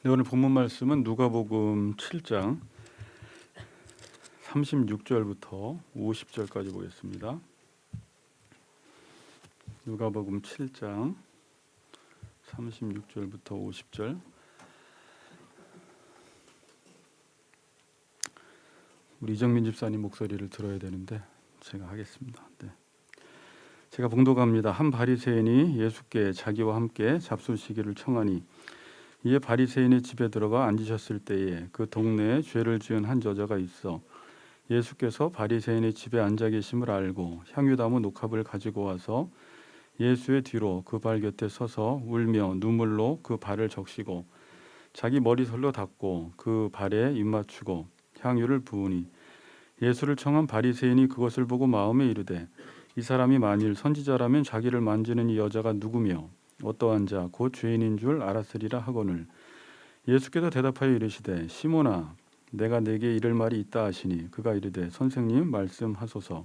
네, 오늘 본문 말씀은 누가복음 7장 36절부터 50절까지 보겠습니다. 누가복음 7장 36절부터 50절. 우리 이정민 집사님 목소리를 들어야 되는데 제가 하겠습니다. 네. 제가 봉독합니다. 한 바리새인이 예수께 자기와 함께 잡수시기를 청하니 이에 바리새인의 집에 들어가 앉으셨을 때에 그 동네에 죄를 지은 한 여자가 있어 예수께서 바리새인의 집에 앉아 계심을 알고 향유 담은 옥합을 가지고 와서 예수의 뒤로 그 발 곁에 서서 울며 눈물로 그 발을 적시고 자기 머리털로 닦고 그 발에 입맞추고 향유를 부으니 예수를 청한 바리새인이 그것을 보고 마음에 이르되 이 사람이 만일 선지자라면 자기를 만지는 이 여자가 누구며 어떠한 자 곧 죄인인 줄 알았으리라 하거늘 예수께서 대답하여 이르시되 시몬아 내가 네게 이를 말이 있다 하시니 그가 이르되 선생님 말씀하소서.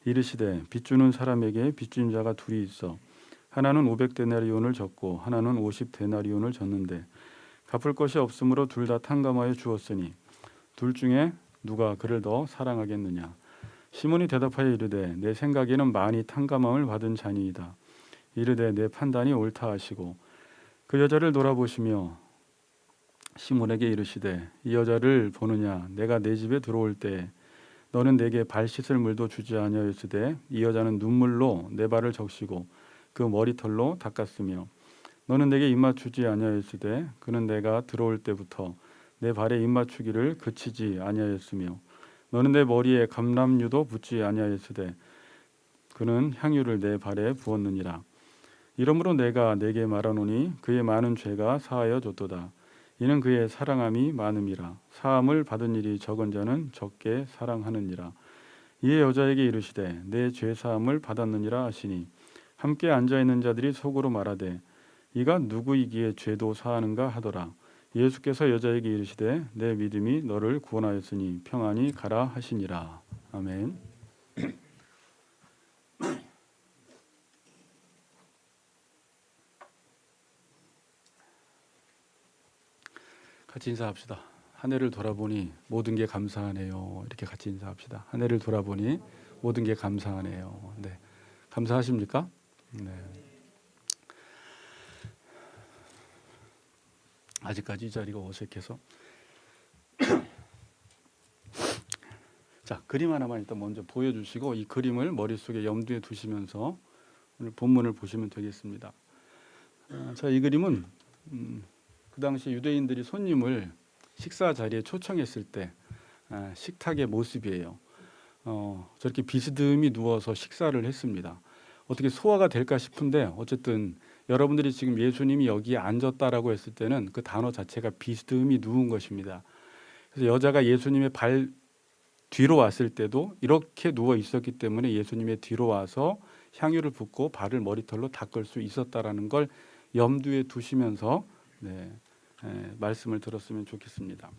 이르시되 빚주는 사람에게 빚진 자가 둘이 있어 하나는 500데나리온을 졌고 하나는 50데나리온을 졌는데 갚을 것이 없으므로 둘 다 탕감하여 주었으니 둘 중에 누가 그를 더 사랑하겠느냐. 시몬이 대답하여 이르되 내 생각에는 많이 탕감함을 받은 자니이다. 이르되 내 판단이 옳다 하시고 그 여자를 돌아보시며 시몬에게 이르시되 이 여자를 보느냐. 내가 내 집에 들어올 때 너는 내게 발 씻을 물도 주지 아니하였으되 이 여자는 눈물로 내 발을 적시고 그 머리털로 닦았으며 너는 내게 입맞추지 아니하였으되 그는 내가 들어올 때부터 내 발에 입맞추기를 그치지 아니하였으며 너는 내 머리에 감람유도 붓지 아니하였으되 그는 향유를 내 발에 부었느니라. 이러므로 내가 내게 말하노니 그의 많은 죄가 사하여 줬도다. 이는 그의 사랑함이 많음이라. 사함을 받은 일이 적은 자는 적게 사랑하느니라. 이에 여자에게 이르시되 내 죄 사함을 받았느니라 하시니 함께 앉아 있는 자들이 속으로 말하되 이가 누구이기에 죄도 사하는가 하더라. 예수께서 여자에게 이르시되 내 믿음이 너를 구원하였으니 평안히 가라 하시니라. 아멘. 같이 인사합시다. 한 해를 돌아보니 모든 게 감사하네요. 이렇게 같이 인사합시다. 한 해를 돌아보니 모든 게 감사하네요. 네, 감사하십니까? 네. 아직까지 이 자리가 어색해서. 자, 그림 하나만 일단 먼저 보여주시고 이 그림을 머릿속에 염두에 두시면서 오늘 본문을 보시면 되겠습니다. 자, 이 그림은 그 당시 유대인들이 손님을 식사 자리에 초청했을 때 식탁의 모습이에요. 저렇게 비스듬히 누워서 식사를 했습니다. 어떻게 소화가 될까 싶은데 어쨌든 여러분들이 지금 예수님이 여기에 앉았다라고 했을 때는 그 단어 자체가 비스듬히 누운 것입니다. 그래서 여자가 예수님의 발 뒤로 왔을 때도 이렇게 누워 있었기 때문에 예수님의 뒤로 와서 향유를 붓고 발을 머리털로 닦을 수 있었다라는 걸 염두에 두시면서 말씀을 들었으면 좋겠습니다.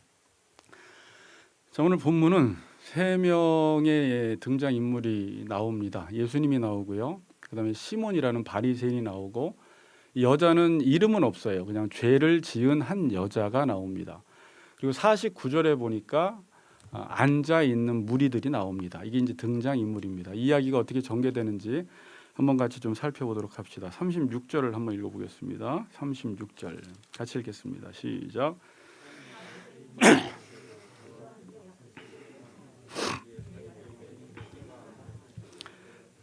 자, 오늘 본문은 세 명의 등장 인물이 나옵니다. 예수님이 나오고요. 그다음에 시몬이라는 바리새인이 나오고 이 여자는 이름은 없어요. 그냥 죄를 지은 한 여자가 나옵니다. 그리고 49절에 보니까 앉아 있는 무리들이 나옵니다. 이게 이제 등장 인물입니다. 이야기가 어떻게 전개되는지 한번 같이 좀 살펴보도록 합시다. 36절을 한번 읽어보겠습니다. 36절 같이 읽겠습니다. 시작.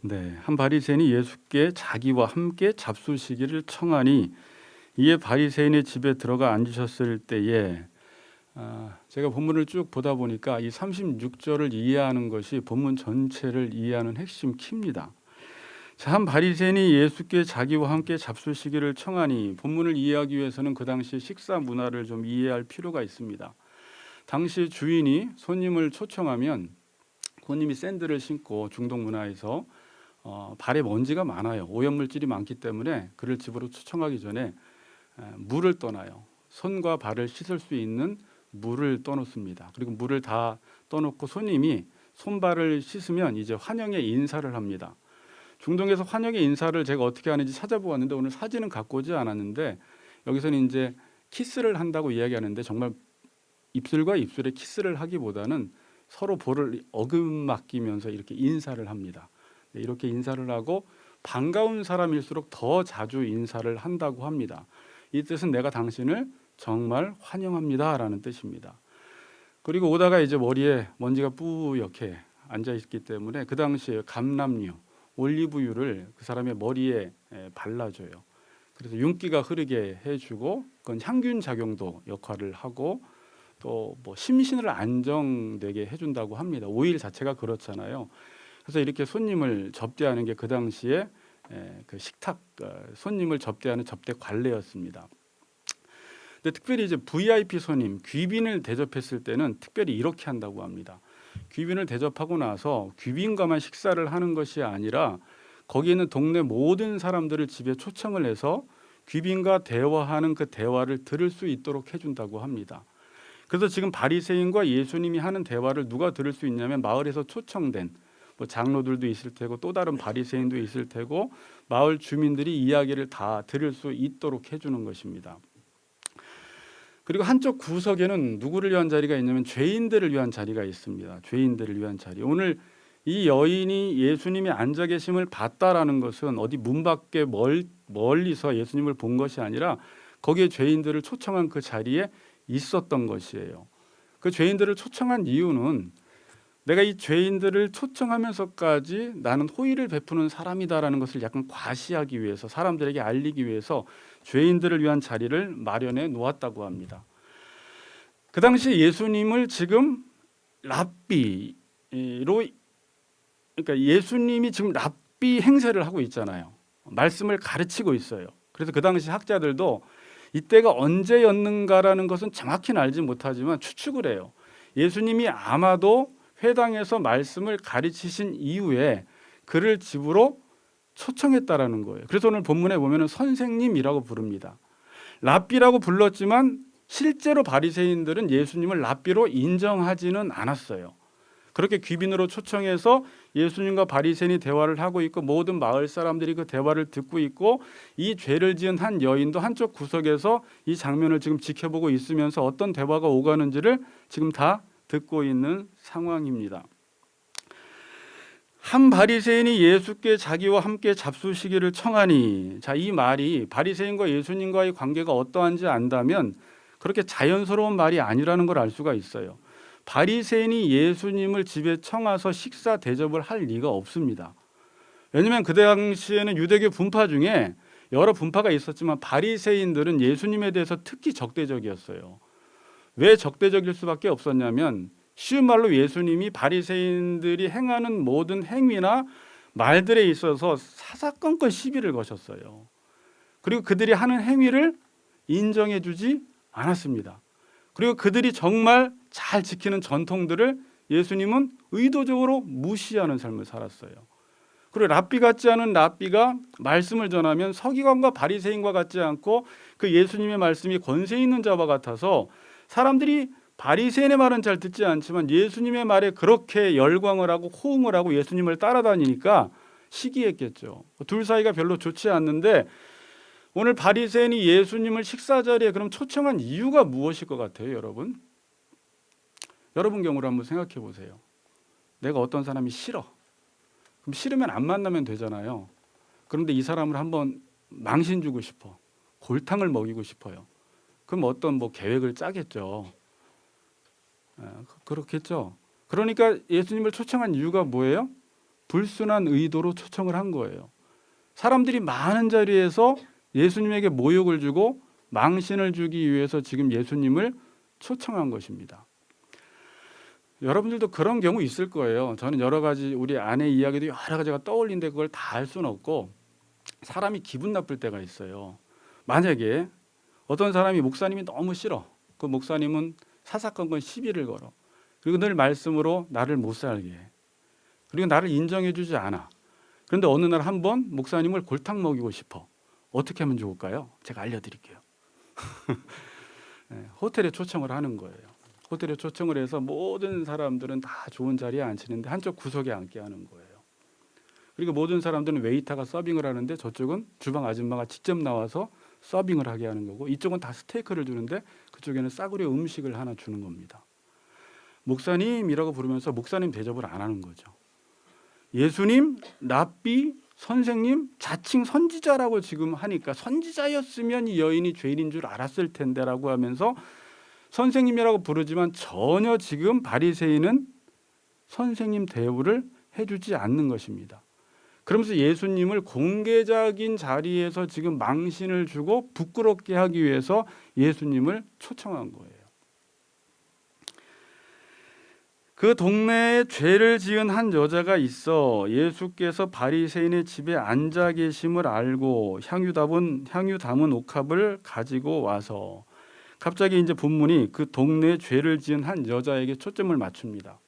네, 한 바리새인이 예수께 자기와 함께 잡수시기를 청하니 이에 바리새인의 집에 들어가 앉으셨을 때에 제가 본문을 쭉 보다 보니까 이 36절을 이해하는 것이 본문 전체를 이해하는 핵심 키입니다. 자, 한 바리새인이 예수께 자기와 함께 잡수시기를 청하니 본문을 이해하기 위해서는 그 당시 식사 문화를 좀 이해할 필요가 있습니다. 당시 주인이 손님을 초청하면 손님이 샌들을 신고 중동 문화에서 발에 먼지가 많아요. 오염물질이 많기 때문에 그를 집으로 초청하기 전에 물을 떠나요. 손과 발을 씻을 수 있는 물을 떠놓습니다. 그리고 물을 다 떠놓고 손님이 손발을 씻으면 이제 환영의 인사를 합니다. 중동에서 환영의 인사를 제가 어떻게 하는지 찾아보았는데 오늘 사진은 갖고 오지 않았는데 여기서는 이제 키스를 한다고 이야기하는데 정말 입술과 입술에 키스를 하기보다는 서로 볼을 어금맡기면서 이렇게 인사를 합니다. 이렇게 인사를 하고 반가운 사람일수록 더 자주 인사를 한다고 합니다. 이 뜻은 내가 당신을 정말 환영합니다라는 뜻입니다. 그리고 오다가 이제 머리에 먼지가 뿌옇게 앉아 있기 때문에 그 당시에 감람류, 올리브유를 그 사람의 머리에 발라줘요. 그래서 윤기가 흐르게 해주고 그건 향균 작용도 역할을 하고 또 뭐 심신을 안정되게 해준다고 합니다. 오일 자체가 그렇잖아요. 그래서 이렇게 손님을 접대하는 게 그 당시에 그 식탁 손님을 접대하는 접대 관례였습니다. 근데 특별히 이제 VIP 손님, 귀빈을 대접했을 때는 특별히 이렇게 한다고 합니다. 귀빈을 대접하고 나서 귀빈과만 식사를 하는 것이 아니라 거기 있는 동네 모든 사람들을 집에 초청을 해서 귀빈과 대화하는 그 대화를 들을 수 있도록 해준다고 합니다. 그래서 지금 바리새인과 예수님이 하는 대화를 누가 들을 수 있냐면 마을에서 초청된 뭐 장로들도 있을 테고 또 다른 바리새인도 있을 테고 마을 주민들이 이야기를 다 들을 수 있도록 해주는 것입니다. 그리고 한쪽 구석에는 누구를 위한 자리가 있냐면 죄인들을 위한 자리가 있습니다. 죄인들을 위한 자리. 오늘 이 여인이 예수님이 앉아 계심을 봤다라는 것은 어디 문 밖에 멀리서 예수님을 본 것이 아니라 거기에 죄인들을 초청한 그 자리에 있었던 것이에요. 그 죄인들을 초청한 이유는 내가 이 죄인들을 초청하면서까지 나는 호의를 베푸는 사람이다라는 것을 약간 과시하기 위해서 사람들에게 알리기 위해서 죄인들을 위한 자리를 마련해 놓았다고 합니다. 그 당시 예수님을 지금 랍비로 그러니까 예수님이 지금 랍비 행세를 하고 있잖아요. 말씀을 가르치고 있어요. 그래서 그 당시 학자들도 이때가 언제였는가라는 것은 정확히는 알지 못하지만 추측을 해요. 예수님이 아마도 회당에서 말씀을 가르치신 이후에 그를 집으로 초청했다라는 거예요. 그래서 오늘 본문에 보면 선생님이라고 부릅니다. 랍비라고 불렀지만 실제로 바리새인들은 예수님을 랍비로 인정하지는 않았어요. 그렇게 귀빈으로 초청해서 예수님과 바리새인이 대화를 하고 있고 모든 마을 사람들이 그 대화를 듣고 있고 이 죄를 지은 한 여인도 한쪽 구석에서 이 장면을 지금 지켜보고 있으면서 어떤 대화가 오가는지를 지금 다 듣고 있는 상황입니다. 한 바리새인이 예수께 자기와 함께 잡수시기를 청하니, 자, 이 말이 바리새인과 예수님과의 관계가 어떠한지 안다면 그렇게 자연스러운 말이 아니라는 걸 알 수가 있어요. 바리새인이 예수님을 집에 청해서 식사 대접을 할 리가 없습니다. 왜냐하면 그 당시에는 유대교 분파 중에 여러 분파가 있었지만 바리새인들은 예수님에 대해서 특히 적대적이었어요. 왜 적대적일 수밖에 없었냐면 쉬운 말로 예수님이 바리새인들이 행하는 모든 행위나 말들에 있어서 사사건건 시비를 거셨어요. 그리고 그들이 하는 행위를 인정해 주지 않았습니다. 그리고 그들이 정말 잘 지키는 전통들을 예수님은 의도적으로 무시하는 삶을 살았어요. 그리고 랍비 같지 않은 랍비가 말씀을 전하면 서기관과 바리새인과 같지 않고 그 예수님의 말씀이 권세 있는 자와 같아서 사람들이 바리새인의 말은 잘 듣지 않지만 예수님의 말에 그렇게 열광을 하고 호응을 하고 예수님을 따라다니니까 시기했겠죠. 둘 사이가 별로 좋지 않는데 오늘 바리새인이 예수님을 식사 자리에 그럼 초청한 이유가 무엇일 것 같아요, 여러분? 여러분 경우를 한번 생각해 보세요. 내가 어떤 사람이 싫어. 그럼 싫으면 안 만나면 되잖아요. 그런데 이 사람을 한번 망신 주고 싶어. 골탕을 먹이고 싶어요. 그럼 어떤 뭐 계획을 짜겠죠. 그렇겠죠. 그러니까 예수님을 초청한 이유가 뭐예요? 불순한 의도로 초청을 한 거예요. 사람들이 많은 자리에서 예수님에게 모욕을 주고 망신을 주기 위해서 지금 예수님을 초청한 것입니다. 여러분들도 그런 경우 있을 거예요. 저는 여러 가지 우리 아내 이야기도 여러 가지가 떠올리는데 그걸 다 할 수는 없고 사람이 기분 나쁠 때가 있어요. 만약에 어떤 사람이 목사님이 너무 싫어. 그 목사님은 사사건건 시비를 걸어. 그리고 늘 말씀으로 나를 못 살게 해. 그리고 나를 인정해 주지 않아. 그런데 어느 날 한번 목사님을 골탕 먹이고 싶어. 어떻게 하면 좋을까요? 제가 알려드릴게요. 호텔에 초청을 하는 거예요. 호텔에 초청을 해서 모든 사람들은 다 좋은 자리에 앉히는데 한쪽 구석에 앉게 하는 거예요. 그리고 모든 사람들은 웨이터가 서빙을 하는데 저쪽은 주방 아줌마가 직접 나와서 서빙을 하게 하는 거고, 이쪽은 다 스테이크를 주는데 그쪽에는 싸구려 음식을 하나 주는 겁니다. 목사님이라고 부르면서 목사님 대접을 안 하는 거죠. 예수님, 랍비, 선생님, 자칭 선지자라고 지금 하니까 선지자였으면 이 여인이 죄인인 줄 알았을 텐데라고 하면서 선생님이라고 부르지만 전혀 지금 바리새인은 선생님 대우를 해주지 않는 것입니다. 그러면서 예수님을 공개적인 자리에서 지금 망신을 주고 부끄럽게 하기 위해서 예수님을 초청한 거예요. 그 동네에 죄를 지은 한 여자가 있어 예수께서 바리새인의 집에 앉아 계심을 알고 향유 담은 옥합을 가지고 와서, 갑자기 이제 본문이 그 동네에 죄를 지은 한 여자에게 초점을 맞춥니다.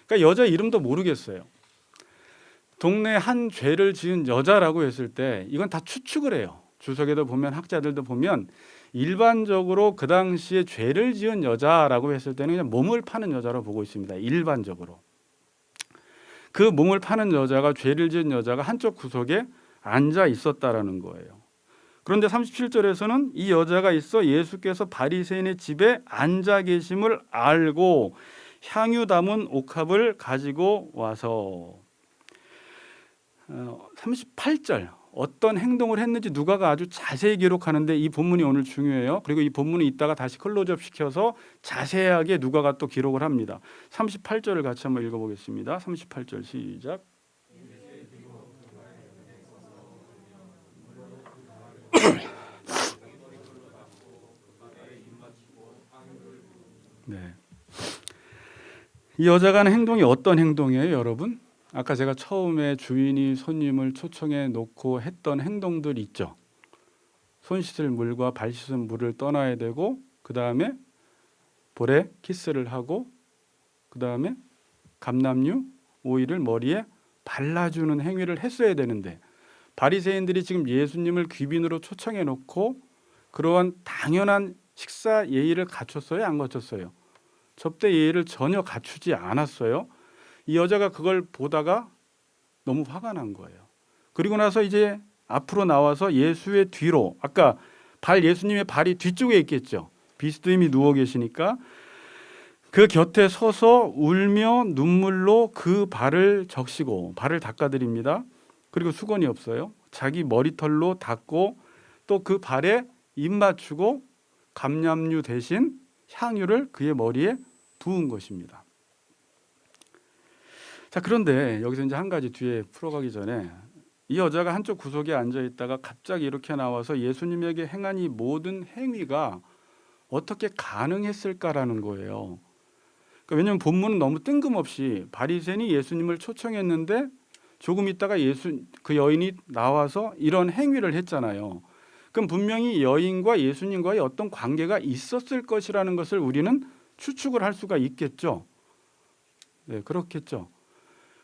그러니까 여자 이름도 모르겠어요. 동네 한 죄를 지은 여자라고 했을 때 이건 다 추측을 해요. 주석에도 보면, 학자들도 보면 일반적으로 그 당시에 죄를 지은 여자라고 했을 때는 그냥 몸을 파는 여자로 보고 있습니다. 일반적으로. 그 몸을 파는 여자가, 죄를 지은 여자가 한쪽 구석에 앉아 있었다라는 거예요. 그런데 37절에서는 이 여자가 있어 예수께서 바리새인의 집에 앉아 계심을 알고 향유 담은 옥합을 가지고 와서, 38절 어떤 행동을 했는지 누가가 아주 자세히 기록하는데 이 본문이 오늘 중요해요. 그리고 이 본문이 이따가 다시 클로즈업 시켜서 자세하게 누가가 또 기록을 합니다. 38절을 같이 한번 읽어보겠습니다. 38절 시작. 네. 이 여자가 하는 행동이 어떤 행동이에요, 여러분? 아까 제가 처음에 주인이 손님을 초청해 놓고 했던 행동들 있죠. 손 씻을 물과 발 씻은 물을 떠나야 되고, 그 다음에 볼에 키스를 하고, 그 다음에 감람류 오일을 머리에 발라주는 행위를 했어야 되는데, 바리새인들이 지금 예수님을 귀빈으로 초청해 놓고 그러한 당연한 식사 예의를 갖췄어요, 안 갖췄어요? 접대 예의를 전혀 갖추지 않았어요. 이 여자가 그걸 보다가 너무 화가 난 거예요. 그리고 나서 이제 앞으로 나와서 예수의 뒤로, 아까 예수님의 발이 뒤쪽에 있겠죠. 비스듬히 누워 계시니까 그 곁에 서서 울며 눈물로 그 발을 적시고 발을 닦아드립니다. 그리고 수건이 없어요. 자기 머리털로 닦고 또 그 발에 입 맞추고 감람류 대신 향유를 그의 머리에 부은 것입니다. 자, 그런데 여기서 이제 한 가지 뒤에 풀어가기 전에, 이 여자가 한쪽 구석에 앉아 있다가 갑자기 이렇게 나와서 예수님에게 행한 이 모든 행위가 어떻게 가능했을까라는 거예요. 그러니까 왜냐하면 본문은 너무 뜬금없이 바리새인이 예수님을 초청했는데 조금 있다가 그 여인이 나와서 이런 행위를 했잖아요. 그럼 분명히 여인과 예수님과의 어떤 관계가 있었을 것이라는 것을 우리는 추측을 할 수가 있겠죠. 네, 그렇겠죠.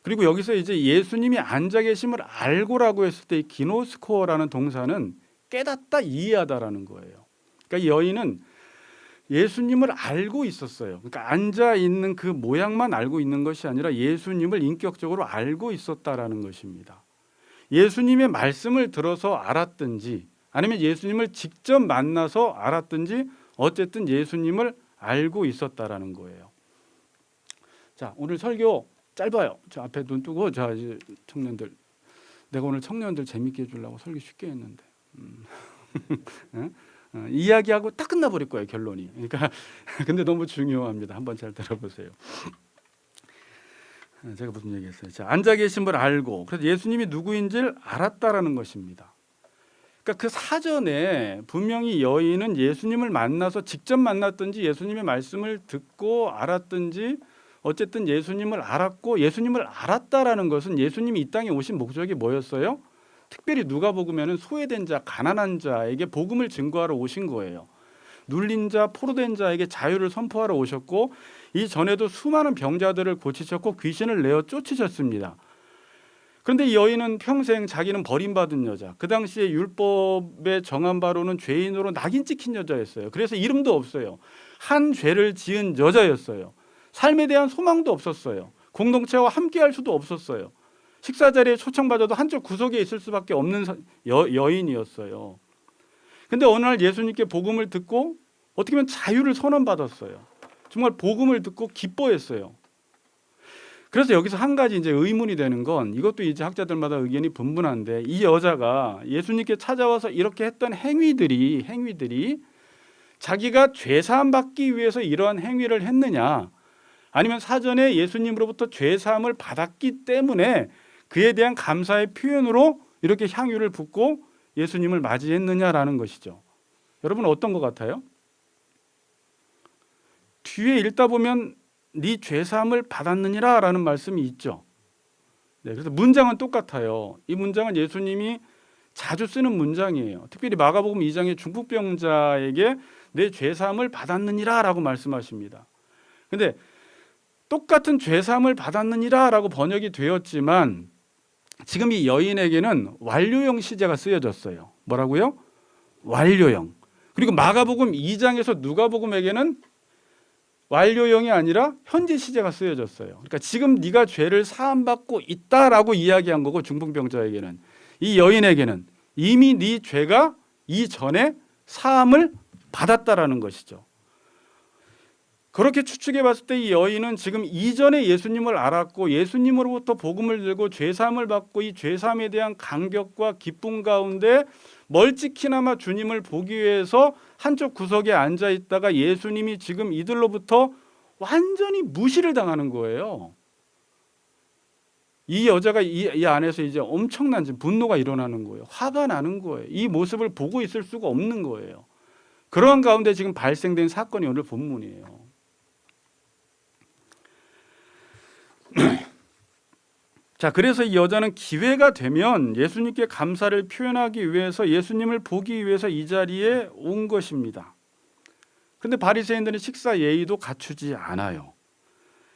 그리고 여기서 이제 예수님이 앉아 계심을 알고라고 했을 때 이 기노스코어라는 동사는 깨닫다, 이해하다라는 거예요. 그러니까 이 여인은 예수님을 알고 있었어요. 그러니까 앉아 있는 그 모양만 알고 있는 것이 아니라 예수님을 인격적으로 알고 있었다라는 것입니다. 예수님의 말씀을 들어서 알았든지 아니면 예수님을 직접 만나서 알았든지 어쨌든 예수님을 알고 있었다라는 거예요. 자, 오늘 설교 짧아요. 저 앞에 눈 뜨고, 자, 이제 청년들, 내가 오늘 청년들 재밌게 해주려고 설교 쉽게 했는데 이야기하고 딱 끝나버릴 거예요, 결론이. 그러니까 근데 너무 중요합니다. 한번 잘 들어보세요. 제가 무슨 얘기했어요? 자, 앉아 계신 걸 알고, 그래서 예수님이 누구인지를 알았다라는 것입니다. 그러니까 그 사전에 분명히 여인은 예수님을 만나서 직접 만났든지 예수님의 말씀을 듣고 알았든지 어쨌든 예수님을 알았고, 예수님을 알았다라는 것은 예수님이 이 땅에 오신 목적이 뭐였어요? 특별히 누가복음에는 소외된 자, 가난한 자에게 복음을 증거하러 오신 거예요. 눌린 자, 포로된 자에게 자유를 선포하러 오셨고, 이 전에도 수많은 병자들을 고치셨고 귀신을 내어 쫓으셨습니다. 그런데 이 여인은 평생 자기는 버림받은 여자, 그 당시에 율법에 정한 바로는 죄인으로 낙인 찍힌 여자였어요. 그래서 이름도 없어요. 한 죄를 지은 여자였어요. 삶에 대한 소망도 없었어요. 공동체와 함께할 수도 없었어요. 식사 자리에 초청받아도 한쪽 구석에 있을 수밖에 없는 여인이었어요. 근데 어느 날 예수님께 복음을 듣고 어떻게 보면 자유를 선언받았어요. 정말 복음을 듣고 기뻐했어요. 그래서 여기서 한 가지 이제 의문이 되는 건, 이것도 이제 학자들마다 의견이 분분한데, 이 여자가 예수님께 찾아와서 이렇게 했던 행위들이 자기가 죄사함 받기 위해서 이러한 행위를 했느냐, 아니면 사전에 예수님으로부터 죄사함을 받았기 때문에 그에 대한 감사의 표현으로 이렇게 향유를 붓고 예수님을 맞이했느냐라는 것이죠. 여러분 어떤 것 같아요? 뒤에 읽다 보면 네 죄사함을 받았느니라 라는 말씀이 있죠. 네, 그래서 문장은 똑같아요. 이 문장은 예수님이 자주 쓰는 문장이에요. 특별히 마가복음 2장의 중풍병자에게 내 죄사함을 받았느니라 라고 말씀하십니다. 근데 똑같은 죄사함을 받았느니라 라고 번역이 되었지만 지금 이 여인에게는 완료형 시제가 쓰여졌어요. 뭐라고요? 완료형. 그리고 마가복음 2장에서 누가복음에게는 완료형이 아니라 현재 시제가 쓰여졌어요. 그러니까 지금 네가 죄를 사함받고 있다라고 이야기한 거고, 중풍병자에게는, 이 여인에게는 이미 네 죄가 이전에 사함을 받았다라는 것이죠. 그렇게 추측해 봤을 때 이 여인은 지금 이전에 예수님을 알았고 예수님으로부터 복음을 들고 죄사함을 받고 이 죄사함에 대한 감격과 기쁨 가운데 멀찍이나마 주님을 보기 위해서 한쪽 구석에 앉아 있다가 예수님이 지금 이들로부터 완전히 무시를 당하는 거예요. 이 여자가 이 안에서 이제 엄청난 분노가 일어나는 거예요. 화가 나는 거예요. 이 모습을 보고 있을 수가 없는 거예요. 그러한 가운데 지금 발생된 사건이 오늘 본문이에요. 자, 그래서 이 여자는 기회가 되면 예수님께 감사를 표현하기 위해서, 예수님을 보기 위해서 이 자리에 온 것입니다. 그런데 바리새인들은 식사 예의도 갖추지 않아요.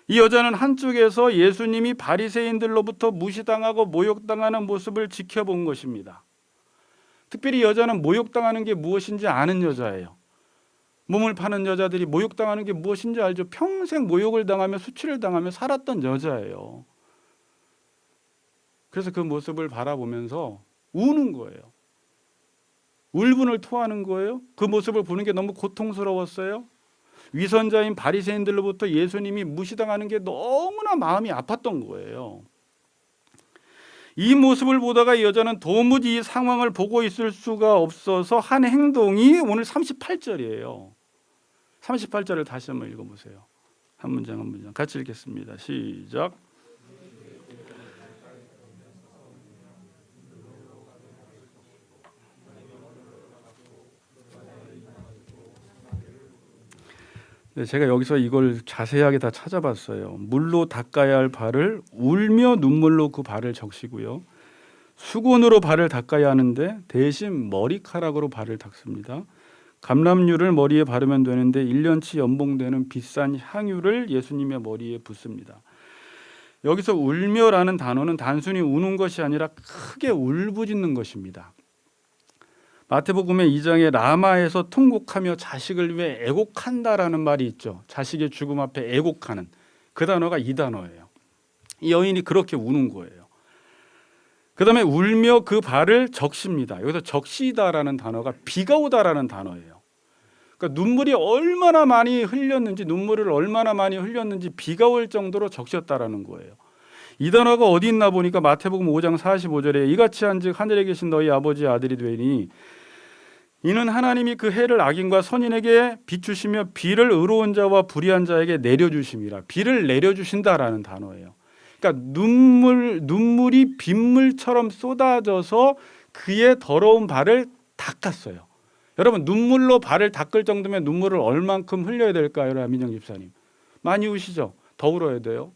이 여자는 한쪽에서 예수님이 바리새인들로부터 무시당하고 모욕당하는 모습을 지켜본 것입니다. 특별히 여자는 모욕당하는 게 무엇인지 아는 여자예요. 몸을 파는 여자들이 모욕당하는 게 무엇인지 알죠. 평생 모욕을 당하며 수치를 당하며 살았던 여자예요. 그래서 그 모습을 바라보면서 우는 거예요. 울분을 토하는 거예요. 그 모습을 보는 게 너무 고통스러웠어요. 위선자인 바리새인들로부터 예수님이 무시당하는 게 너무나 마음이 아팠던 거예요. 이 모습을 보다가 이 여자는 도무지 이 상황을 보고 있을 수가 없어서 한 행동이 오늘 38절이에요. 38절을 다시 한번 읽어보세요. 한 문장 한 문장 같이 읽겠습니다. 시작. 네, 제가 여기서 이걸 자세하게 다 찾아봤어요. 물로 닦아야 할 발을 울며 눈물로 그 발을 적시고요. 수건으로 발을 닦아야 하는데 대신 머리카락으로 발을 닦습니다. 감람유를 머리에 바르면 되는데 1년치 연봉되는 비싼 향유를 예수님의 머리에 붓습니다. 여기서 울며라는 단어는 단순히 우는 것이 아니라 크게 울부짖는 것입니다. 마태복음의 2장에 라마에서 통곡하며 자식을 위해 애곡한다라는 말이 있죠. 자식의 죽음 앞에 애곡하는 그 단어가 이 단어예요. 이 여인이 그렇게 우는 거예요. 그 다음에 울며 그 발을 적십니다. 여기서 적시다라는 단어가 비가 오다라는 단어예요. 그러니까 눈물을 얼마나 많이 흘렸는지 비가 올 정도로 적셨다라는 거예요. 이 단어가 어디 있나 보니까 마태복음 5장 45절에 이같이 한즉 하늘에 계신 너희 아버지의 아들이 되니 이는 하나님이 그 해를 악인과 선인에게 비추시며 비를 의로운 자와 불의한 자에게 내려주심이라. 비를 내려주신다라는 단어예요. 그러니까 눈물이 빗물처럼 쏟아져서 그의 더러운 발을 닦았어요. 여러분 눈물로 발을 닦을 정도면 눈물을 얼만큼 흘려야 될까요? 민정 집사님 많이 우시죠? 더 울어야 돼요.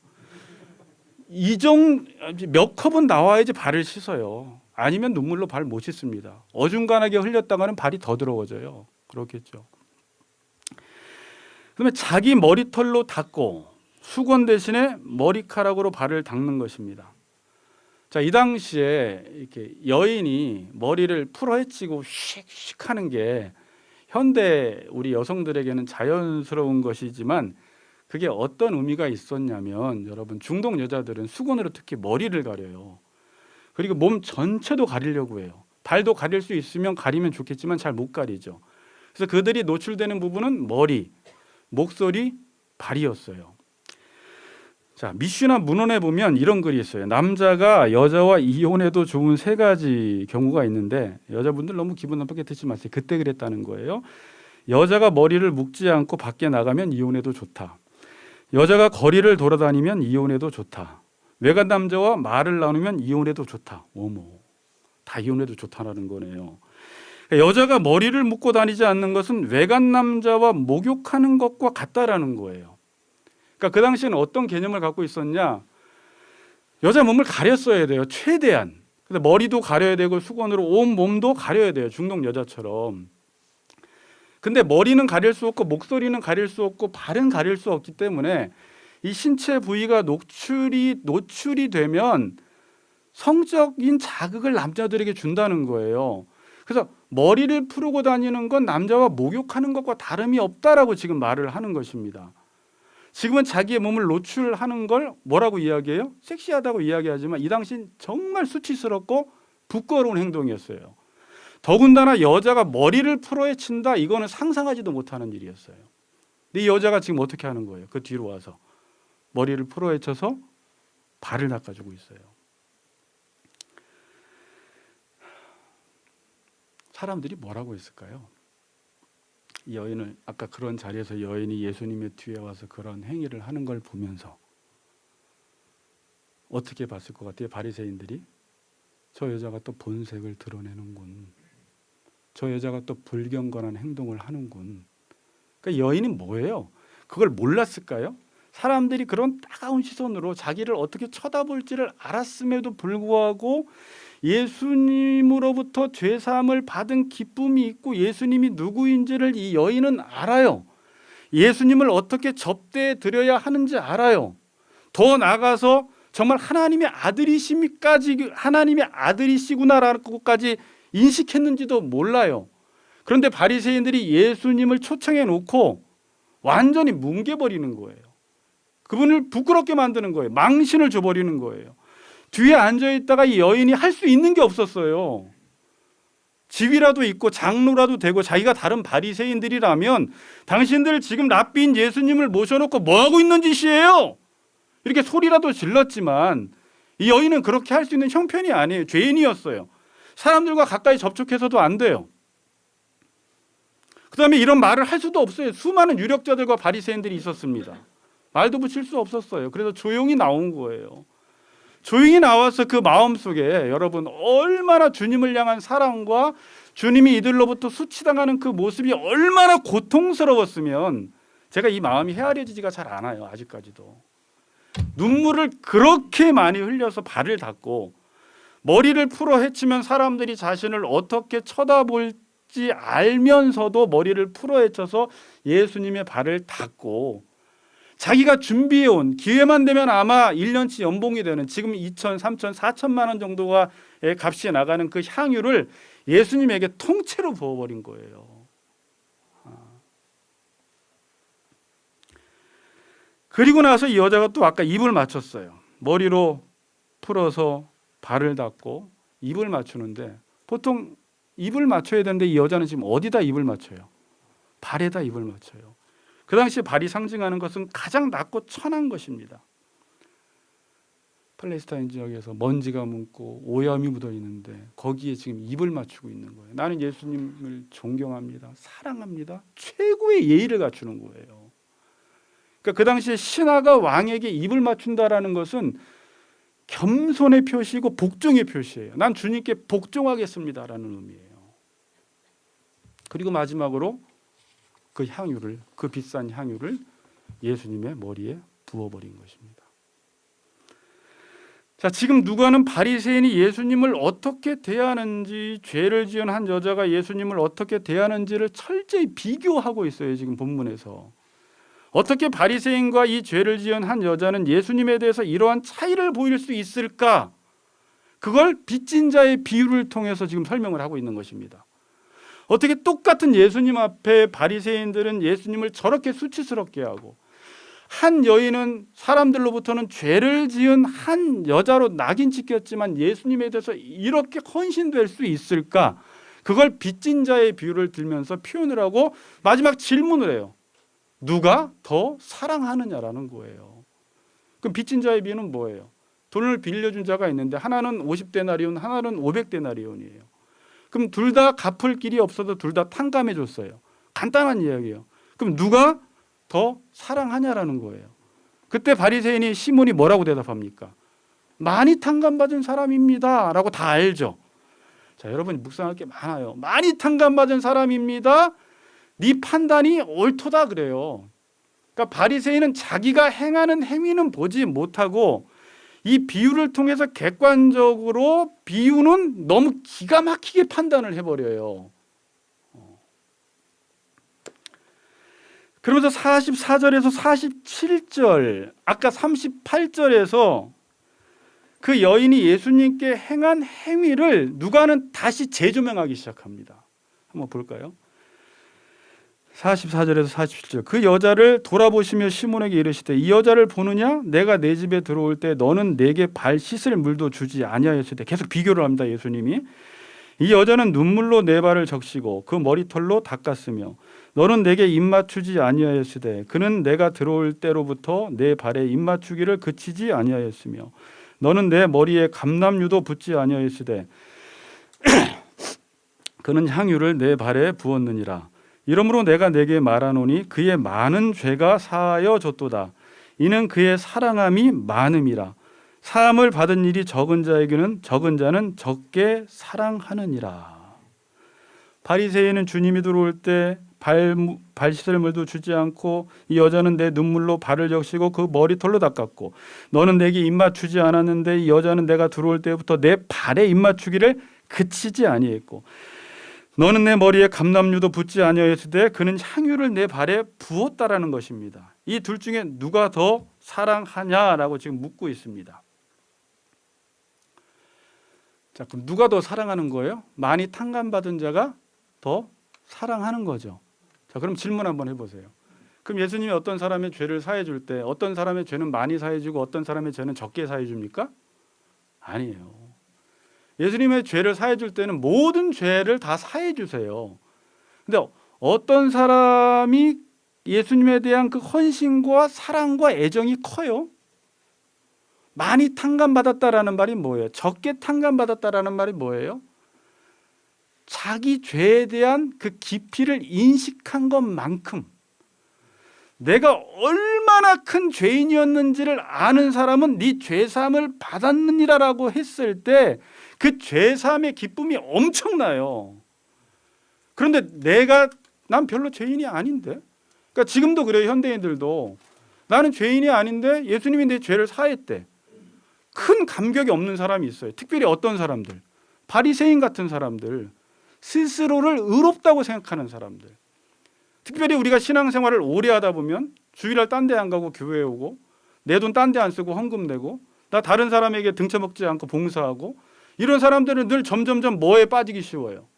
몇 컵은 나와야지 발을 씻어요. 아니면 눈물로 발 못 씻습니다. 어중간하게 흘렸다가는 발이 더 더러워져요. 그렇겠죠. 그러면 자기 머리털로 닦고 수건 대신에 머리카락으로 발을 닦는 것입니다. 자, 이 당시에 이렇게 여인이 머리를 풀어헤치고 슉슉 하는 게 현대 우리 여성들에게는 자연스러운 것이지만 그게 어떤 의미가 있었냐면, 여러분 중동 여자들은 수건으로 특히 머리를 가려요. 그리고 몸 전체도 가리려고 해요. 발도 가릴 수 있으면 가리면 좋겠지만 잘 못 가리죠. 그래서 그들이 노출되는 부분은 머리, 목소리, 발이었어요. 자, 미슈나 문헌에 보면 이런 글이 있어요. 남자가 여자와 이혼해도 좋은 세 가지 경우가 있는데, 여자분들 너무 기분 나쁘게 듣지 마세요. 그때 그랬다는 거예요. 여자가 머리를 묶지 않고 밖에 나가면 이혼해도 좋다. 여자가 거리를 돌아다니면 이혼해도 좋다. 외간 남자와 말을 나누면 이혼해도 좋다. 어머, 다 이혼해도 좋다라는 거네요. 여자가 머리를 묶고 다니지 않는 것은 외간 남자와 목욕하는 것과 같다라는 거예요. 그러니까 그 당시에는 어떤 개념을 갖고 있었냐? 여자 몸을 가렸어야 돼요. 최대한. 근데 머리도 가려야 되고 수건으로 온 몸도 가려야 돼요. 중동 여자처럼. 근데 머리는 가릴 수 없고 목소리는 가릴 수 없고 발은 가릴 수 없기 때문에 이 신체 부위가 노출이 되면 성적인 자극을 남자들에게 준다는 거예요. 그래서 머리를 풀고 다니는 건 남자와 목욕하는 것과 다름이 없다라고 지금 말을 하는 것입니다. 지금은 자기의 몸을 노출하는 걸 뭐라고 이야기해요? 섹시하다고 이야기하지만 이 당시엔 정말 수치스럽고 부끄러운 행동이었어요. 더군다나 여자가 머리를 풀어헤친다, 이거는 상상하지도 못하는 일이었어요. 근데 이 여자가 지금 어떻게 하는 거예요? 그 뒤로 와서 머리를 풀어헤쳐서 발을 닦아주고 있어요. 사람들이 뭐라고 했을까요? 이 여인을, 아까 그런 자리에서 여인이 예수님의 뒤에 와서 그런 행위를 하는 걸 보면서 어떻게 봤을 것 같아요? 바리새인들이 저 여자가 또 본색을 드러내는군, 저 여자가 또 불경건한 행동을 하는군. 그러니까 여인이 뭐예요? 그걸 몰랐을까요? 사람들이 그런 따가운 시선으로 자기를 어떻게 쳐다볼지를 알았음에도 불구하고 예수님으로부터 죄사함을 받은 기쁨이 있고 예수님이 누구인지를 이 여인은 알아요. 예수님을 어떻게 접대해 드려야 하는지 알아요. 더 나아가서 정말 하나님의 아들이시구나라고까지 인식했는지도 몰라요. 그런데 바리새인들이 예수님을 초청해 놓고 완전히 뭉개버리는 거예요. 그분을 부끄럽게 만드는 거예요. 망신을 줘버리는 거예요. 뒤에 앉아있다가 이 여인이 할 수 있는 게 없었어요. 지위라도 있고 장로라도 되고 자기가 다른 바리새인들이라면 당신들 지금 랍비인 예수님을 모셔놓고 뭐하고 있는 짓이에요? 이렇게 소리라도 질렀지만 이 여인은 그렇게 할 수 있는 형편이 아니에요. 죄인이었어요. 사람들과 가까이 접촉해서도 안 돼요. 그 다음에 이런 말을 할 수도 없어요. 수많은 유력자들과 바리새인들이 있었습니다. 말도 붙일 수 없었어요. 그래서 조용히 나온 거예요. 조용히 나와서 그 마음속에 여러분 얼마나 주님을 향한 사랑과 주님이 이들로부터 수치당하는 그 모습이 얼마나 고통스러웠으면 제가 이 마음이 헤아려지지가 잘 않아요. 아직까지도. 눈물을 그렇게 많이 흘려서 발을 닦고 머리를 풀어 헤치면 사람들이 자신을 어떻게 쳐다볼지 알면서도 머리를 풀어 헤쳐서 예수님의 발을 닦고 자기가 준비해온 기회만 되면 아마 1년치 연봉이 되는 지금 2천, 3천, 4천만 원 정도가 값이 나가는 그 향유를 예수님에게 통째로 부어버린 거예요. 그리고 나서 이 여자가 또 아까 입을 맞췄어요. 머리로 풀어서 발을 닦고 입을 맞추는데 보통 입을 맞춰야 되는데 이 여자는 지금 어디다 입을 맞춰요? 발에다 입을 맞춰요. 그 당시 발이 상징하는 것은 가장 낮고 천한 것입니다. 팔레스타인 지역에서 먼지가 묻고 오염이 묻어 있는데 거기에 지금 입을 맞추고 있는 거예요. 나는 예수님을 존경합니다. 사랑합니다. 최고의 예의를 갖추는 거예요. 그러니까 그 당시에 신하가 왕에게 입을 맞춘다라는 것은 겸손의 표시이고 복종의 표시예요. 난 주님께 복종하겠습니다라는 의미예요. 그리고 마지막으로 그 향유를, 그 비싼 향유를 예수님의 머리에 부어버린 것입니다. 자, 지금 누가는 바리새인이 예수님을 어떻게 대하는지, 죄를 지은 한 여자가 예수님을 어떻게 대하는지를 철저히 비교하고 있어요. 지금 본문에서 어떻게 바리새인과 이 죄를 지은 한 여자는 예수님에 대해서 이러한 차이를 보일 수 있을까? 그걸 빚진 자의 비유를 통해서 지금 설명을 하고 있는 것입니다. 어떻게 똑같은 예수님 앞에 바리새인들은 예수님을 저렇게 수치스럽게 하고 한 여인은 사람들로부터는 죄를 지은 한 여자로 낙인 찍혔지만 예수님에 대해서 이렇게 헌신될 수 있을까? 그걸 빚진 자의 비유를 들면서 표현을 하고 마지막 질문을 해요. 누가 더 사랑하느냐라는 거예요. 그럼 빚진 자의 비유는 뭐예요? 돈을 빌려준 자가 있는데 하나는 50데나리온, 하나는 500데나리온이에요. 그럼 둘 다 갚을 길이 없어도 둘 다 탕감해 줬어요. 간단한 이야기예요. 그럼 누가 더 사랑하냐라는 거예요. 그때 바리새인이 시몬이 뭐라고 대답합니까? 많이 탕감받은 사람입니다 라고 다 알죠. 자, 여러분 묵상할 게 많아요. 많이 탕감받은 사람입니다. 네 판단이 옳도다 그래요. 그러니까 바리새인은 자기가 행하는 행위는 보지 못하고 이 비유를 통해서 객관적으로 비유는 너무 기가 막히게 판단을 해버려요. 그러면서 44절에서 47절, 아까 38절에서 그 여인이 예수님께 행한 행위를 누가는 다시 재조명하기 시작합니다. 한번 볼까요? 44절에서 47절. 그 여자를 돌아보시며 시몬에게 이르시되 이 여자를 보느냐? 내가 내 집에 들어올 때 너는 내게 발 씻을 물도 주지 아니하였을 때. 계속 비교를 합니다. 예수님이. 이 여자는 눈물로 내 발을 적시고 그 머리털로 닦았으며 너는 내게 입맞추지 아니하였으되 그는 내가 들어올 때로부터 내 발에 입맞추기를 그치지 아니하였으며 너는 내 머리에 감람유도 붓지 아니하였으되 그는 향유를 내 발에 부었느니라. 이러므로 내가 내게 말하노니 그의 많은 죄가 사하여졌도다. 이는 그의 사랑함이 많음이라. 사함을 받은 일이 적은 자에게는 적은 자는 적게 사랑하느니라. 바리새인은 주님이 들어올 때 발 씻을 물도 주지 않고 이 여자는 내 눈물로 발을 적시고 그 머리털로 닦았고 너는 내게 입맞추지 않았는데 이 여자는 내가 들어올 때부터 내 발에 입맞추기를 그치지 아니했고 너는 내 머리에 감람유도 붓지 아니하였으되 그는 향유를 내 발에 부었다라는 것입니다. 이 둘 중에 누가 더 사랑하냐라고 지금 묻고 있습니다. 자, 그럼 누가 더 사랑하는 거예요? 많이 탕감받은 자가 더 사랑하는 거죠. 자, 그럼 질문 한번 해보세요. 그럼 예수님이 어떤 사람의 죄를 사해 줄 때 어떤 사람의 죄는 많이 사해 주고 어떤 사람의 죄는 적게 사해 줍니까? 아니에요. 예수님의 죄를 사해 줄 때는 모든 죄를 다 사해 주세요. 근데 어떤 사람이 예수님에 대한 그 헌신과 사랑과 애정이 커요? 많이 탕감받았다라는 말이 뭐예요? 적게 탕감받았다라는 말이 뭐예요? 자기 죄에 대한 그 깊이를 인식한 것만큼 내가 얼마나 큰 죄인이었는지를 아는 사람은 네 죄사함을 받았느니라라고 했을 때 그 죄사함의 기쁨이 엄청나요. 그런데 난 별로 죄인이 아닌데, 그러니까 지금도 그래요. 현대인들도 나는 죄인이 아닌데 예수님이 내 죄를 사했대. 큰 감격이 없는 사람이 있어요. 특별히 어떤 사람들, 바리새인 같은 사람들, 스스로를 의롭다고 생각하는 사람들. 특별히 우리가 신앙생활을 오래 하다 보면 주일날 딴 데 안 가고 교회에 오고 내 돈 딴 데 안 쓰고 헌금 내고 나 다른 사람에게 등쳐먹지 않고 봉사하고 이런 사람들은 늘 점점점 뭐에 빠지기 쉬워요?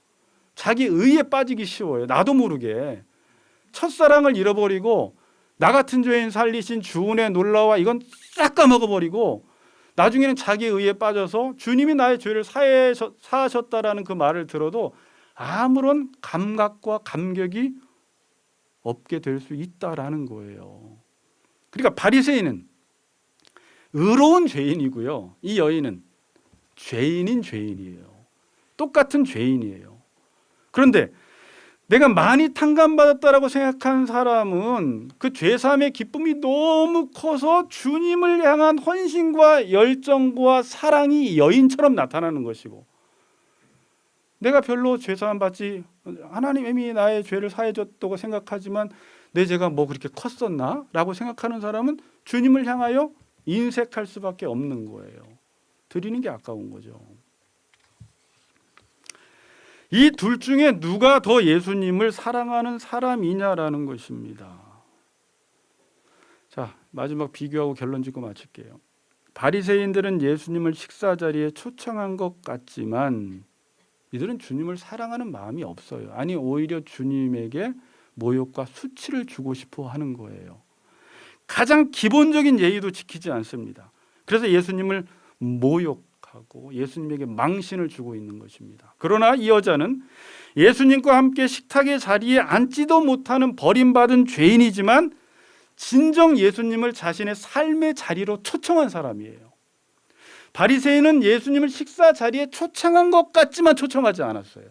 자기 의에 빠지기 쉬워요. 나도 모르게. 첫사랑을 잃어버리고 나 같은 죄인 살리신 주은의 놀라와 이건 싹 까먹어버리고 나중에는 자기 의에 빠져서 주님이 나의 죄를 사하셨다라는 그 말을 들어도 아무런 감각과 감격이 없게 될 수 있다라는 거예요. 그러니까 바리새인은 의로운 죄인이고요. 이 여인은 죄인인 죄인이에요. 똑같은 죄인이에요. 그런데 내가 많이 탕감받았다라고 생각한 사람은 그 죄사함의 기쁨이 너무 커서 주님을 향한 헌신과 열정과 사랑이 여인처럼 나타나는 것이고, 내가 별로 죄사함 받지, 하나님이 나의 죄를 사해 줬다고 생각하지만 내 죄가 뭐 그렇게 컸었나? 라고 생각하는 사람은 주님을 향하여 인색할 수밖에 없는 거예요. 드리는 게 아까운 거죠. 이 둘 중에 누가 더 예수님을 사랑하는 사람이냐라는 것입니다. 자, 마지막 비교하고 결론 짓고 마칠게요. 바리새인들은 예수님을 식사 자리에 초청한 것 같지만 이들은 주님을 사랑하는 마음이 없어요. 아니, 오히려 주님에게 모욕과 수치를 주고 싶어 하는 거예요. 가장 기본적인 예의도 지키지 않습니다. 그래서 예수님을 모욕하고 예수님에게 망신을 주고 있는 것입니다. 그러나 이 여자는 예수님과 함께 식탁의 자리에 앉지도 못하는 버림받은 죄인이지만 진정 예수님을 자신의 삶의 자리로 초청한 사람이에요. 바리새인은 예수님을 식사 자리에 초청한 것 같지만 초청하지 않았어요.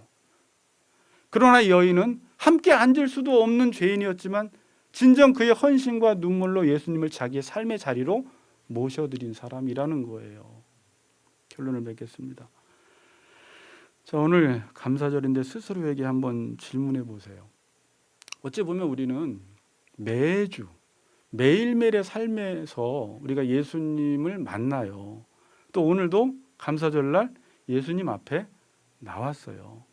그러나 여인은 함께 앉을 수도 없는 죄인이었지만 진정 그의 헌신과 눈물로 예수님을 자기의 삶의 자리로 모셔드린 사람이라는 거예요. 결론을 맺겠습니다. 자, 오늘 감사절인데 스스로에게 한번 질문해 보세요. 어찌 보면 우리는 매주 매일매일의 삶에서 우리가 예수님을 만나요. 또 오늘도 감사절날 예수님 앞에 나왔어요.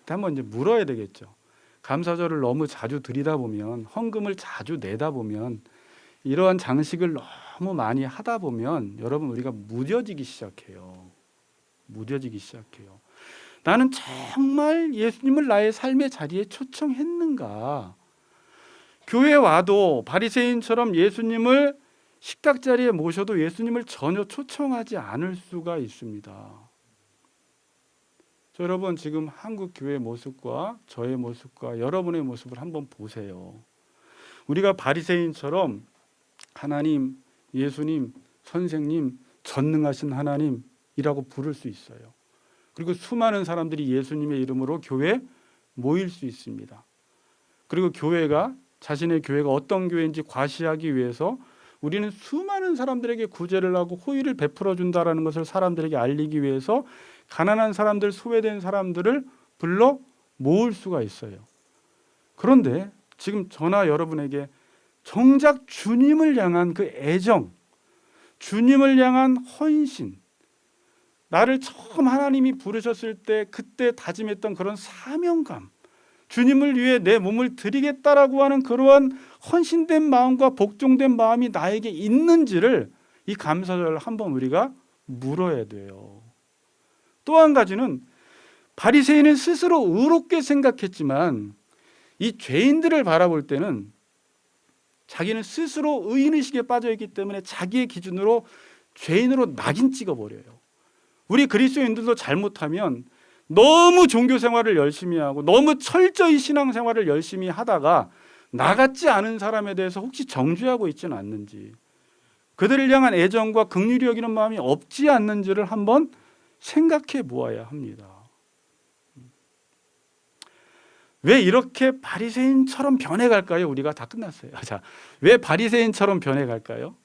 한번 이제 물어야 되겠죠. 감사절을 너무 자주 드리다 보면, 헌금을 자주 내다 보면, 이러한 장식을 너무 많이 하다 보면 여러분 우리가 무뎌지기 시작해요. 무뎌지기 시작해요. 나는 정말 예수님을 나의 삶의 자리에 초청했는가? 교회 와도 바리새인처럼 예수님을 식탁 자리에 모셔도 예수님을 전혀 초청하지 않을 수가 있습니다. 여러분 지금 한국 교회의 모습과 저의 모습과 여러분의 모습을 한번 보세요. 우리가 바리새인처럼 하나님, 예수님, 선생님, 전능하신 하나님이라고 부를 수 있어요. 그리고 수많은 사람들이 예수님의 이름으로 교회에 모일 수 있습니다. 그리고 교회가 자신의 교회가 어떤 교회인지 과시하기 위해서 우리는 수많은 사람들에게 구제를 하고 호의를 베풀어 준다라는 것을 사람들에게 알리기 위해서 가난한 사람들, 소외된 사람들을 불러 모을 수가 있어요. 그런데 지금 저나 여러분에게 정작 주님을 향한 그 애정, 주님을 향한 헌신, 나를 처음 하나님이 부르셨을 때 그때 다짐했던 그런 사명감, 주님을 위해 내 몸을 드리겠다라고 하는 그러한 헌신된 마음과 복종된 마음이 나에게 있는지를 이 감사절 한번 우리가 물어야 돼요. 또 한 가지는 바리새인은 스스로 의롭게 생각했지만 이 죄인들을 바라볼 때는 자기는 스스로 의인의식에 빠져있기 때문에 자기의 기준으로 죄인으로 낙인 찍어버려요. 우리 그리스도인들도 잘못하면 너무 종교 생활을 열심히 하고 너무 철저히 신앙 생활을 열심히 하다가 나 같지 않은 사람에 대해서 혹시 정죄하고 있지는 않는지, 그들을 향한 애정과 긍휼히 여기는 마음이 없지 않는지를 한번 생각해 보아야 합니다. 왜 이렇게 바리새인처럼 변해갈까요? 우리가 다 끝났어요. 자, 왜 바리새인처럼 변해갈까요?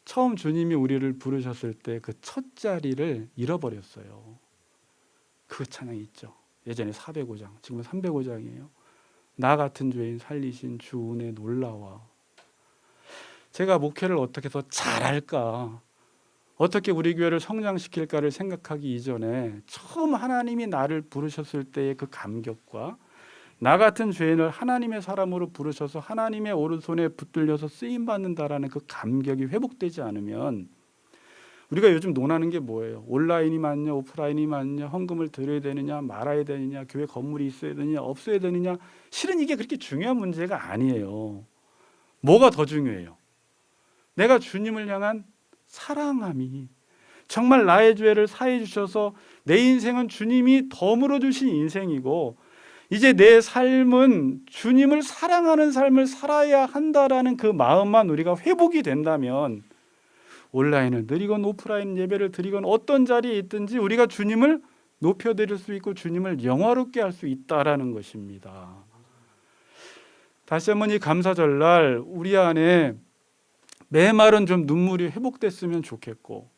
처음 주님이 우리를 부르셨을 때 그 첫 자리를 잃어버렸어요. 그 찬양이 있죠. 예전에 405장, 지금은 305장이에요. 나 같은 죄인 살리신 주 은혜 놀라워. 제가 목회를 어떻게 더 잘할까, 어떻게 우리 교회를 성장시킬까를 생각하기 이전에 처음 하나님이 나를 부르셨을 때의 그 감격과 나 같은 죄인을 하나님의 사람으로 부르셔서 하나님의 오른손에 붙들려서 쓰임받는다라는 그 감격이 회복되지 않으면, 우리가 요즘 논하는 게 뭐예요? 온라인이 맞냐 오프라인이 맞냐, 헌금을 드려야 되느냐 말아야 되느냐, 교회 건물이 있어야 되느냐 없어야 되느냐. 실은 이게 그렇게 중요한 문제가 아니에요. 뭐가 더 중요해요? 내가 주님을 향한 사랑함이 정말 나의 죄를 사해 주셔서 내 인생은 주님이 덤으로 주신 인생이고 이제 내 삶은 주님을 사랑하는 삶을 살아야 한다라는 그 마음만 우리가 회복이 된다면, 온라인을 드리건 오프라인 예배를 드리건 어떤 자리에 있든지 우리가 주님을 높여드릴 수 있고 주님을 영화롭게 할 수 있다라는 것입니다. 다시 한번 이 감사절날 우리 안에 메마른 좀 눈물이 회복됐으면 좋겠고,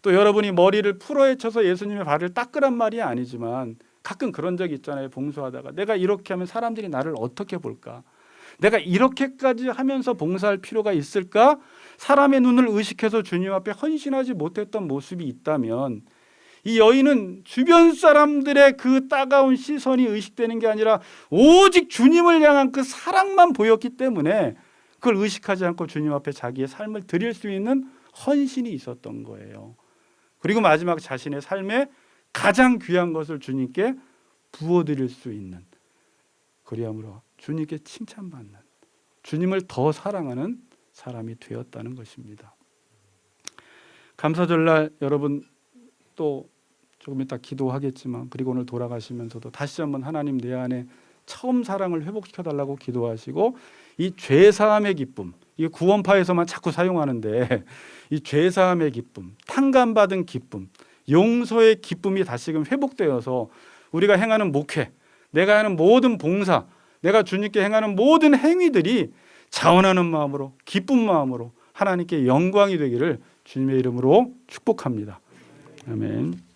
또 여러분이 머리를 풀어헤쳐서 예수님의 발을 닦으란 말이 아니지만 가끔 그런 적 있잖아요. 봉사하다가 내가 이렇게 하면 사람들이 나를 어떻게 볼까? 내가 이렇게까지 하면서 봉사할 필요가 있을까? 사람의 눈을 의식해서 주님 앞에 헌신하지 못했던 모습이 있다면, 이 여인은 주변 사람들의 그 따가운 시선이 의식되는 게 아니라 오직 주님을 향한 그 사랑만 보였기 때문에 그걸 의식하지 않고 주님 앞에 자기의 삶을 드릴 수 있는 헌신이 있었던 거예요. 그리고 마지막 자신의 삶에 가장 귀한 것을 주님께 부어드릴 수 있는, 그리함으로 주님께 칭찬받는 주님을 더 사랑하는 사람이 되었다는 것입니다. 감사절날 여러분 또 조금 이따 기도하겠지만, 그리고 오늘 돌아가시면서도 다시 한번 하나님 내 안에 처음 사랑을 회복시켜달라고 기도하시고, 이 죄사함의 기쁨, 이 구원파에서만 자꾸 사용하는데 이 죄사함의 기쁨, 탕감받은 기쁨, 용서의 기쁨이 다시금 회복되어서 우리가 행하는 목회, 내가 하는 모든 봉사, 내가 주님께 행하는 모든 행위들이 자원하는 마음으로, 기쁜 마음으로 하나님께 영광이 되기를 주님의 이름으로 축복합니다. 아멘.